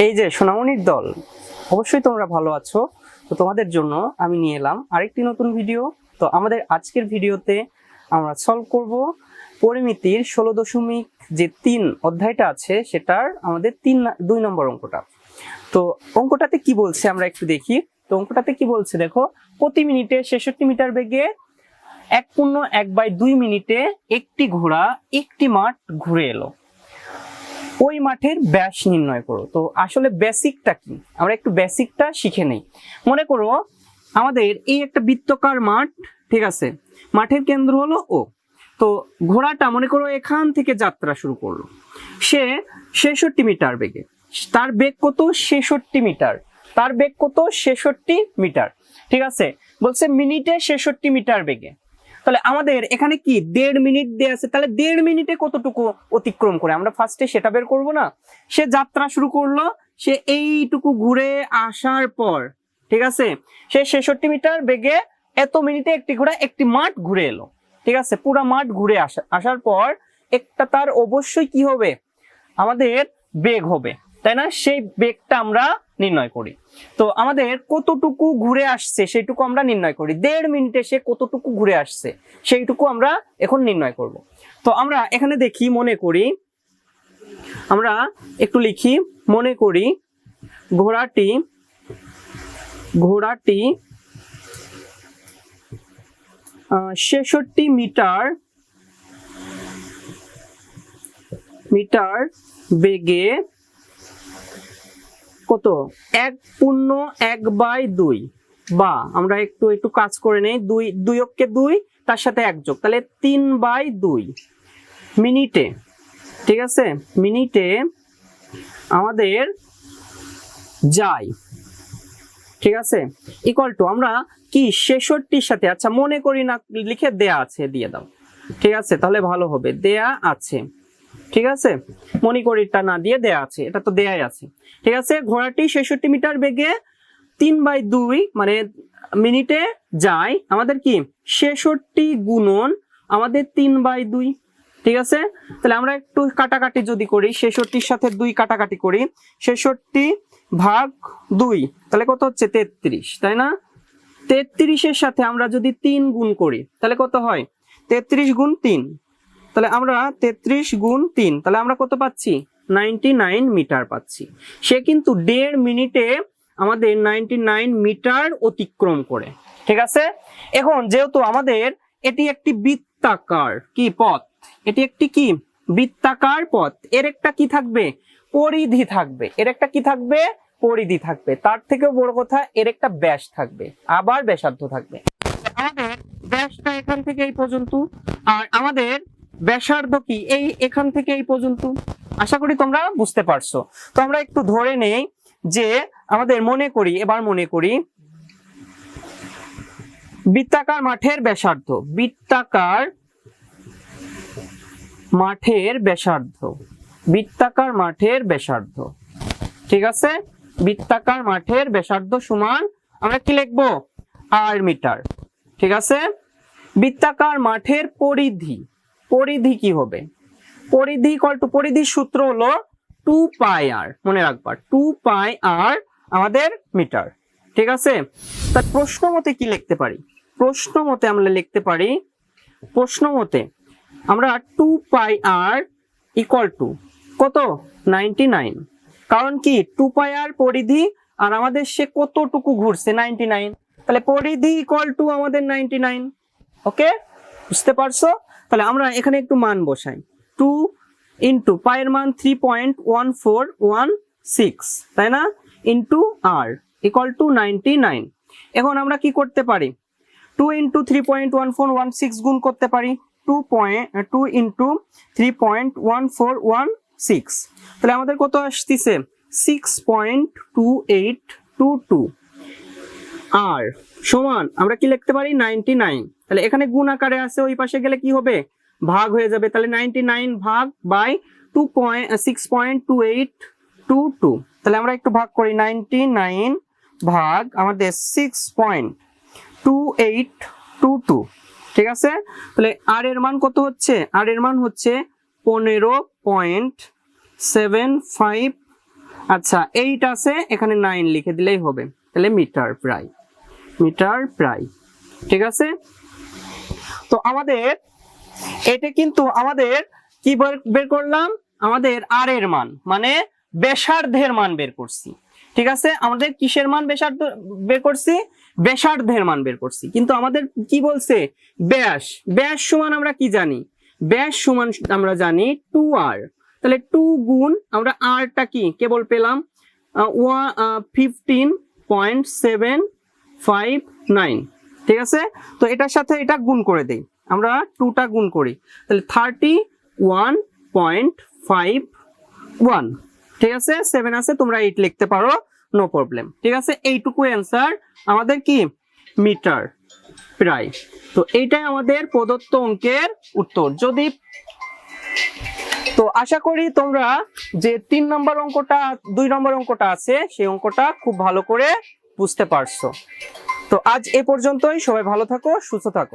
এই যে সোনামণির দল, অবশ্যই তোমরা ভালো আছো। তো তোমাদের জন্য আমি নিয়ে এলাম আরেকটি নতুন ভিডিও। তো আমাদের আজকের ভিডিওতে আমরা সলভ করব পরিমিতির 16.3 অধ্যায়টা আছে, সেটার আমাদের 2 নম্বর অঙ্কটা। তো অঙ্কটাতে কি বলছে আমরা একটু দেখি। তো অঙ্কটাতে কি বলছে দেখো, প্রতি মিনিটে 66 মিটার বেগে 1/2 মিনিটে একটি ঘোড়া একটি মাঠ ঘুরে এলো, ওই মাঠের ব্যাস নির্ণয় করো। তো আসলে বেসিকটা কি, আমরা একটু বেসিকটা শিখে নেই। মনে করো আমাদের এই একটা বৃত্তাকার মাঠ, ঠিক আছে, মাঠের কেন্দ্র হলো ও। তো ঘোড়াটা মনে করো এখান থেকে যাত্রা শুরু করলো, সে 66 মিটার বেগে। তার বেগ কত? 66 মিটার। তার বেগ কত? 66 মিটার, ঠিক আছে। বলছে মিনিটে 66 মিটার বেগে। তাহলে আমাদের এখানে কি 1.5 মিনিট দেয়া আছে, তাহলে 1.5 মিনিটে কতটুকু অতিক্রম করে আমরা ফার্স্টে সেটা বের করব না। সে যাত্রা শুরু করলো, সে এইটুকু ঘুরে আসার পর, ঠিক আছে, সে 66 মিটার বেগে এত মিনিটে একটি ঘোড়া একটি মাঠ ঘুরে এলো, ঠিক আছে। পুরো মাঠ ঘুরে আসার পর একটা তার অবশ্যই কি হবে, আমাদের বেগ হবে, তাই না? সেই বেগটা আমরা নির্ণয় করি। তো আমাদের কতটুকু ঘুরে আসছে সেইটুকু আমরা নির্ণয় করি। 1.5 মিনিটে সে কতটুকু ঘুরে আসছে সেইটুকু আমরা এখন নির্ণয় করব। তো আমরা এখানে দেখি, মনে করি, আমরা একটু লিখি, মনে করি ঘোড়াটি 66 মিটার বেগে কত 1/2, বা আমরা একটু কাজ করে নেই, 2 অক্ষে 2, তার সাথে 1 যোগ, তাহলে 3/2 মিনিটে, ঠিক আছে, মিনিটে আমাদের যায়, ঠিক আছে, ইকুয়াল টু আমরা কি 66-র সাথে, আচ্ছা মনে করি না লিখে দেয়া আছে দিয়ে দাও, ঠিক আছে, তাহলে ভালো হবে, দেয়া আছে, ঠিক আছে, মনে করিটা না দিয়ে দেয়া আছে, এটা তো দেয়াই আছে, ঠিক আছে। ঘোড়াটি 66 মিটার বেগে 3/2 মানে মিনিটে যায়, আমাদের কি 66 গুণন আমাদের 3/2, ঠিক আছে। তাহলে আমরা একটু কাটাকাটি যদি করি, 66-র সাথে 2 কাটাকাটি করি, 66 ভাগ 2 তাহলে কত হচ্ছে 33, তাই না? 33-এর সাথে আমরা যদি 3 গুণ করি তাহলে কত হয়, 33 গুণ 3, তাহলে আমরা 33 গুণ 3, তাহলে আমরা কত পাচ্ছি, 99 মিটার পাচ্ছি। সে কিন্তু 1.5 মিনিটে আমাদের 99 মিটার অতিক্রম করে, ঠিক আছে। এখন যেহেতু আমাদের এটি একটি বৃত্তাকার কি পথ, এটি একটি কি বৃত্তাকার পথ, এর একটা কি থাকবে, পরিধি থাকবে, এর একটা কি থাকবে, পরিধি থাকবে, তার থেকেও বড় কথা এর একটা ব্যাস থাকবে, আবার ব্যাসার্ধ থাকবে। আমাদের ব্যাসটা এখান থেকে এই পর্যন্ত, আর আমাদের ব্যাসার্ধ কি এই এখান থেকে এই পর্যন্ত। আশা করি তোমরা বুঝতে পারছো। তো আমরা একটু ধরে নেই যে আমাদের মনে করি বৃত্তাকার মাঠের ব্যাসার্ধ, বৃত্তাকার মাঠের ব্যাসার্ধ, ঠিক আছে। বৃত্তাকার মাঠের ব্যাসার্ধ সমান আমরা কি লিখবো, আর মিটার, ঠিক আছে। বৃত্তাকার মাঠের পরিধি কি হবে, পরিধির সূত্র হলো 2πr, মনে রাখবা 2πr আমাদের মিটার, ঠিক আছে। তার প্রশ্ন মতে কি লিখতে পারি, আমরা 2πr ইকুয়াল টু কত 99, কারণ কি 2πr পরিধি আর আমাদের সে কতটুকু ঘুরছে 99, তাহলে পরিধি ইকুয়াল টু আমাদের 99, ওকে, বুঝতে পারছো। তাহলে আমরা এখানে একটু মান বসাই, 2 ইন্টু পায়ের মান 3.1416, তাই না, ইন্টু আর ইকুয়াল টু 99। এখন আমরা কি করতে পারি, 2 ইন্টু 3.1416 গুণ করতে পারি, 2 ইন্টু 3.1416, তাহলে আমাদের কত আসতেছে 6.2822, আর সমান আমরা কি লিখতে পারি 99, তাহলে এখানে গুণ আকারে আছে, ওই পাশে গেলে কি হবে, ভাগ হয়ে যাবে, তাহলে 99 ভাগ বাই 6.2822, তাহলে আমরা একটু ভাগ করি, 99 ভাগ আমাদের 6.2822, ঠিক আছে। তাহলে আর এর মান কত হচ্ছে, আর এর মান হচ্ছে 15.75 আচ্ছা 8 আছে, এখানে 9 লিখে দিলেই হবে, তাহলে মিটার প্রায়, মিটার প্রায়। ঠিক আছে, তো আমাদের এটা কিন্তু আমাদের কি বের করলাম, আমাদের আর এর মান মানে ব্যাসার্ধের মান বের করছি। ঠিক আছে, আমাদের কিসের মান ব্যাসার্ধ বের করছি, ব্যাসার্ধের মান বের করছি, কিন্তু আমাদের কি বলছে ব্যাস, ব্যাস সমান আমরা কি জানি, ব্যাস সমান আমরা জানি 2r, তাহলে 2 গুণ আমরা আরটা কি কেবল পেলাম 15.759। ঠিক আছে, তো এটার সাথে এটা গুণ করে দেই, আমরা 2টা গুণ করি, তাহলে 31.51। ঠিক আছে, 7 আছে, তোমরা 8 লিখতে পারো, নো প্রবলেম। ঠিক আছে, এইটুকু অ্যান্সার আমাদের কি মিটার প্রায়। তো এইটাই আমাদের প্রদত্ত অঙ্কের উত্তর। যদি তো আশা করি তোমরা যে 3 নম্বর অঙ্কটা 2 নম্বর অঙ্কটা আছে সেই অঙ্কটা খুব ভালো করে বুঝতে পারছো। তো আজ এ পর্যন্তই, সবাই ভালো থাকো, সুস্থ থাকো।